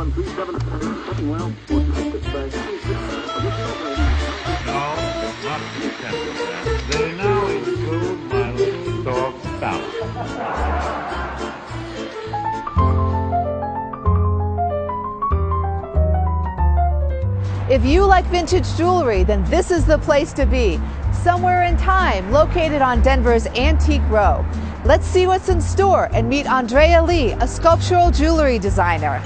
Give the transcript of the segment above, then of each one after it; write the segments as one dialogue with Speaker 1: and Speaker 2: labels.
Speaker 1: well.
Speaker 2: No, not content with that. They now include my little dog Bella.
Speaker 3: If you like vintage jewelry, then this is the place to be. Somewhere in Time, located on Denver's Antique Row. Let's see what's in store and meet Andrea Li, a sculptural jewelry designer.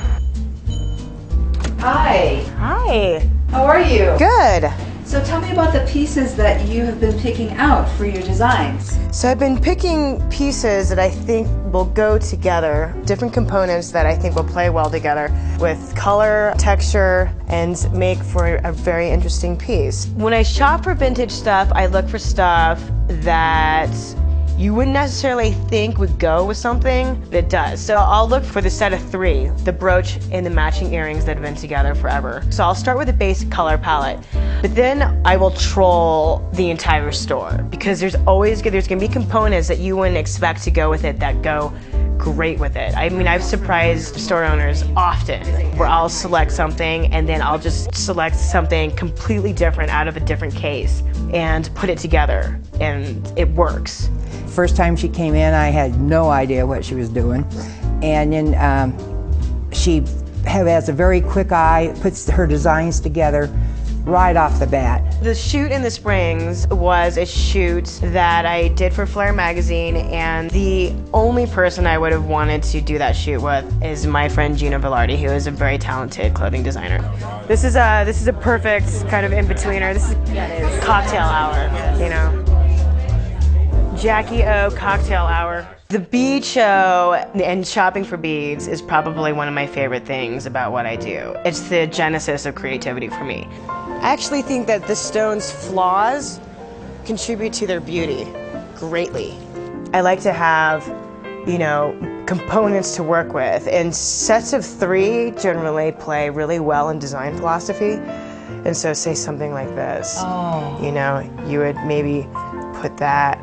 Speaker 3: Hi.
Speaker 4: Hi.
Speaker 3: How are you?
Speaker 4: Good.
Speaker 3: So tell me about the pieces that you have been picking out for your designs.
Speaker 4: So I've been picking pieces that I think will go together, different components that I think will play well together with color, texture, and make for a very interesting piece. When I shop for vintage stuff, I look for stuff that you wouldn't necessarily think would go with something that does. So I'll look for the set of three, the brooch and the matching earrings that have been together forever. So I'll start with a basic color palette, but then I will troll the entire store because there's gonna be components that you wouldn't expect to go with it that go great with it. I mean, I've surprised store owners often where I'll select something and then I'll just select something completely different out of a different case and put it together, and it works.
Speaker 5: First time she came in, I had no idea what she was doing. And then she has a very quick eye, puts her designs together right off the bat.
Speaker 4: The shoot in the Springs was a shoot that I did for Flair magazine, and the only person I would have wanted to do that shoot with is my friend Gina Velarde, who is a very talented clothing designer. This is a perfect kind of in-betweener. This is cocktail hour, you know. Jackie O cocktail hour. The bead show and shopping for beads is probably one of my favorite things about what I do. It's the genesis of creativity for me. I actually think that the stone's flaws contribute to their beauty greatly. I like to have, you know, components to work with, and sets of three generally play really well in design philosophy. And so say something like this, you know, you would maybe put that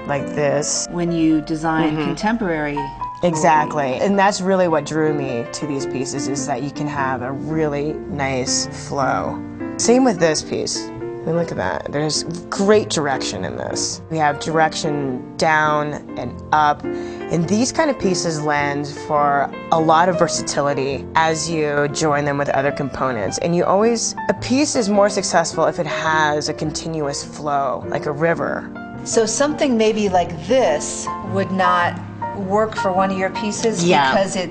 Speaker 4: like this.
Speaker 3: When you design contemporary jewelry.
Speaker 4: Exactly, and that's really what drew me to these pieces, is that you can have a really nice flow. Same with this piece. I mean, look at that. There's great direction in this. We have direction down and up, and these kind of pieces lend for a lot of versatility as you join them with other components. And a piece is more successful if it has a continuous flow, like a river.
Speaker 3: So something maybe like this would not work for one of your pieces because it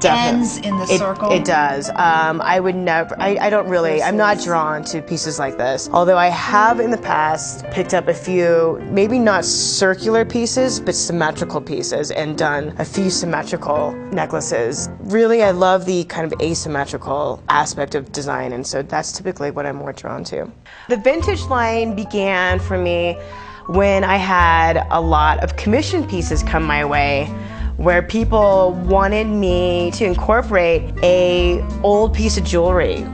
Speaker 3: ends in the circle?
Speaker 4: It does. I would never, I don't really, I'm not drawn to pieces like this. Although I have in the past picked up a few, maybe not circular pieces, but symmetrical pieces, and done a few symmetrical necklaces. Really, I love the kind of asymmetrical aspect of design, and so that's typically what I'm more drawn to. The vintage line began for me when I had a lot of commission pieces come my way, where people wanted me to incorporate an old piece of jewelry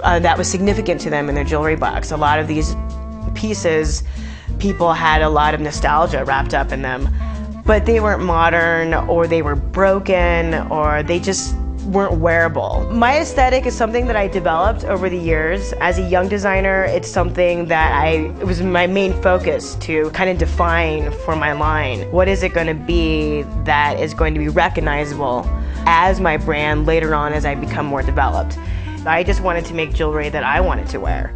Speaker 4: that was significant to them in their jewelry box. A lot of these pieces, people had a lot of nostalgia wrapped up in them, but they weren't modern, or they were broken, or they just weren't wearable. My aesthetic is something that I developed over the years. As a young designer, it's something that it was my main focus to kind of define for my line. What is it going to be that is going to be recognizable as my brand later on as I become more developed? I just wanted to make jewelry that I wanted to wear.